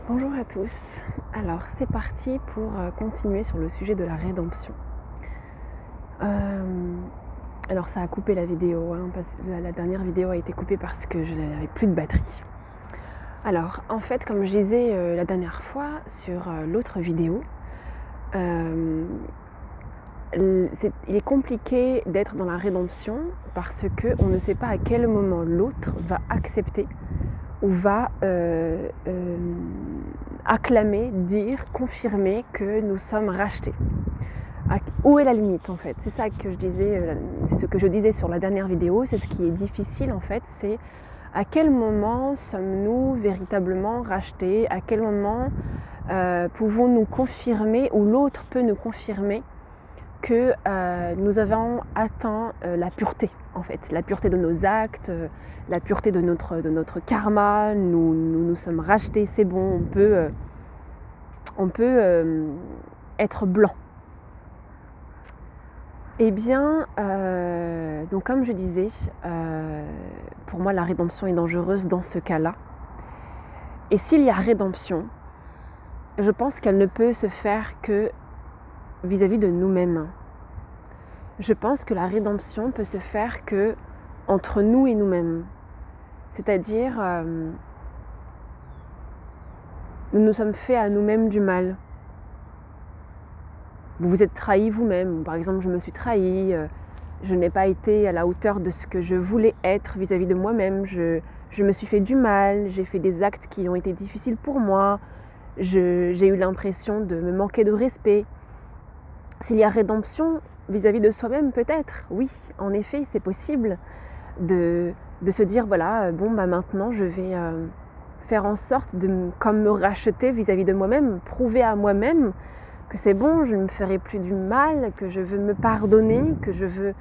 Bonjour à tous. Alors c'est parti pour continuer sur le sujet de la rédemption. Alors ça a coupé la vidéo, parce que la dernière vidéo a été coupée parce que je n'avais plus de batterie. Alors en fait, comme je disais la dernière fois sur l'autre vidéo, il est compliqué d'être dans la rédemption parce qu'on ne sait pas à quel moment l'autre va accepter ou va acclamer, dire, confirmer que nous sommes rachetés. Où est la limite en fait? C'est ça que je disais, c'est ce que je disais sur la dernière vidéo, c'est ce qui est difficile en fait, c'est à quel moment sommes-nous véritablement rachetés? À quel moment pouvons-nous confirmer, ou l'autre peut nous confirmer que nous avons atteint la pureté en fait, la pureté de nos actes, la pureté de notre karma, nous sommes rachetés, c'est bon, on peut être blanc. Eh bien, donc comme je disais, pour moi la rédemption est dangereuse dans ce cas-là. Et s'il y a rédemption, je pense qu'elle ne peut se faire que vis-à-vis de nous-mêmes. Je pense que la rédemption peut se faire que entre nous et nous-mêmes. C'est-à-dire, nous nous sommes fait à nous-mêmes du mal. Vous vous êtes trahi vous-même. Par exemple, je me suis trahi, je n'ai pas été à la hauteur de ce que je voulais être vis-à-vis de moi-même. Je me suis fait du mal, j'ai fait des actes qui ont été difficiles pour moi. J'ai eu l'impression de me manquer de respect. S'il y a rédemption vis-à-vis de soi-même, peut-être, oui, en effet, c'est possible de se dire, voilà, maintenant je vais faire en sorte de comme me racheter vis-à-vis de moi-même, prouver à moi-même que c'est bon, je ne me ferai plus du mal, que je veux me pardonner, que je veux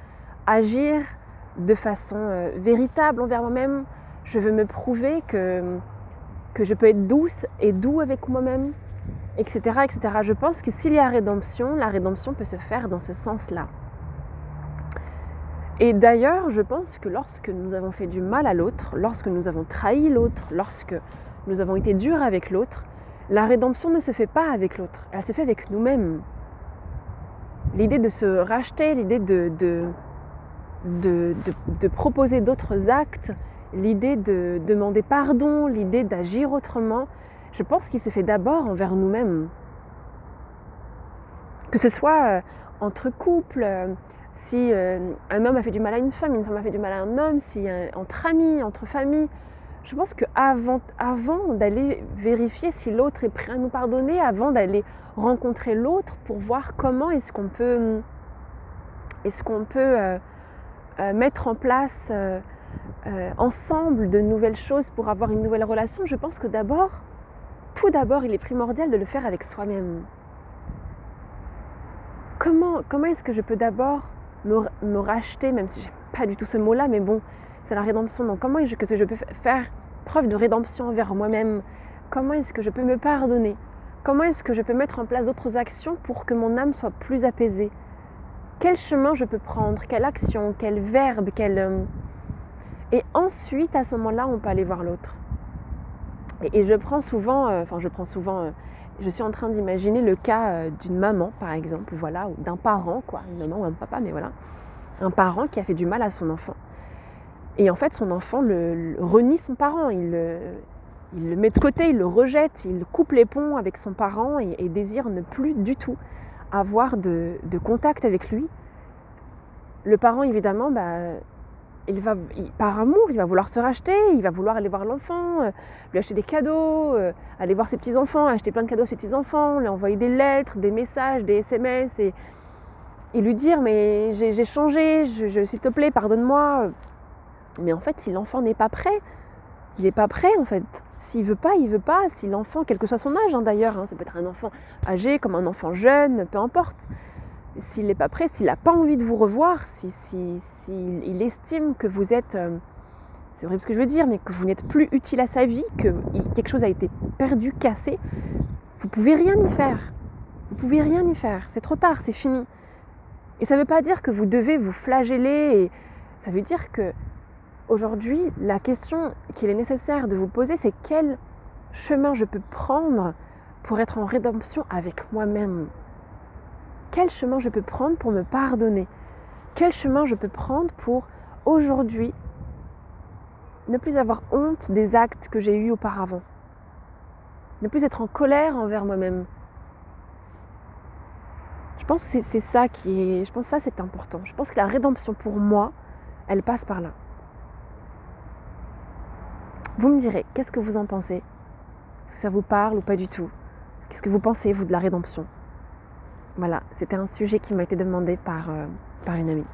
agir de façon véritable envers moi-même. Je veux me prouver que je peux être douce et doux avec moi-même, etc., etc. Je pense que s'il y a rédemption, la rédemption peut se faire dans ce sens-là. Et d'ailleurs, je pense que lorsque nous avons fait du mal à l'autre, lorsque nous avons trahi l'autre, lorsque nous avons été durs avec l'autre, la rédemption ne se fait pas avec l'autre, elle se fait avec nous-mêmes. L'idée de se racheter, l'idée de proposer d'autres actes, l'idée de demander pardon, l'idée d'agir autrement, je pense qu'il se fait d'abord envers nous-mêmes. Que ce soit entre couples, si un homme a fait du mal à une femme a fait du mal à un homme, si entre amis, entre familles, je pense qu'avant d'aller vérifier si l'autre est prêt à nous pardonner, avant d'aller rencontrer l'autre pour voir comment est-ce qu'on peut mettre en place ensemble de nouvelles choses pour avoir une nouvelle relation, je pense que tout d'abord, il est primordial de le faire avec soi-même. Comment est-ce que je peux d'abord me racheter, même si j'aime pas du tout ce mot-là, mais bon, c'est la rédemption. Donc comment est-ce que je peux faire preuve de rédemption envers moi-même? Comment est-ce que je peux me pardonner? Comment est-ce que je peux mettre en place d'autres actions pour que mon âme soit plus apaisée? Quel chemin je peux prendre? Quelle action? Quel verbe? Et ensuite, à ce moment-là, on peut aller voir l'autre. Et je suis en train d'imaginer le cas d'une maman, par exemple, voilà, ou d'un parent, quoi, une maman ou un papa, mais voilà, un parent qui a fait du mal à son enfant. Et en fait, son enfant renie son parent, il le met de côté, il le rejette, il coupe les ponts avec son parent et désire ne plus du tout avoir de contact avec lui. Le parent, évidemment, par amour, il va vouloir se racheter, il va vouloir aller voir l'enfant, lui acheter des cadeaux, aller voir ses petits-enfants, acheter plein de cadeaux à ses petits-enfants, lui envoyer des lettres, des messages, des SMS et lui dire « mais j'ai changé, s'il te plaît, pardonne-moi ». Mais en fait, si l'enfant n'est pas prêt, il n'est pas prêt en fait. S'il veut pas, il veut pas. Si l'enfant, quel que soit son âge d'ailleurs, ça peut être un enfant âgé comme un enfant jeune, peu importe. S'il n'est pas prêt, s'il n'a pas envie de vous revoir, s'il estime que vous êtes, c'est horrible ce que je veux dire, mais que vous n'êtes plus utile à sa vie, que quelque chose a été perdu, cassé, vous ne pouvez rien y faire. Vous ne pouvez rien y faire. C'est trop tard, c'est fini. Et ça ne veut pas dire que vous devez vous flageller. Et ça veut dire que aujourd'hui, la question qu'il est nécessaire de vous poser, c'est quel chemin je peux prendre pour être en rédemption avec moi-même? Quel chemin je peux prendre pour me pardonner? Quel chemin je peux prendre pour aujourd'hui ne plus avoir honte des actes que j'ai eus auparavant? Ne plus être en colère envers moi-même. Je pense que c'est ça qui est. Je pense que ça c'est important. Je pense que la rédemption pour moi, elle passe par là. Vous me direz, qu'est-ce que vous en pensez? Est-ce que ça vous parle ou pas du tout? Qu'est-ce que vous pensez, vous, de la rédemption? Voilà, c'était un sujet qui m'a été demandé par une amie.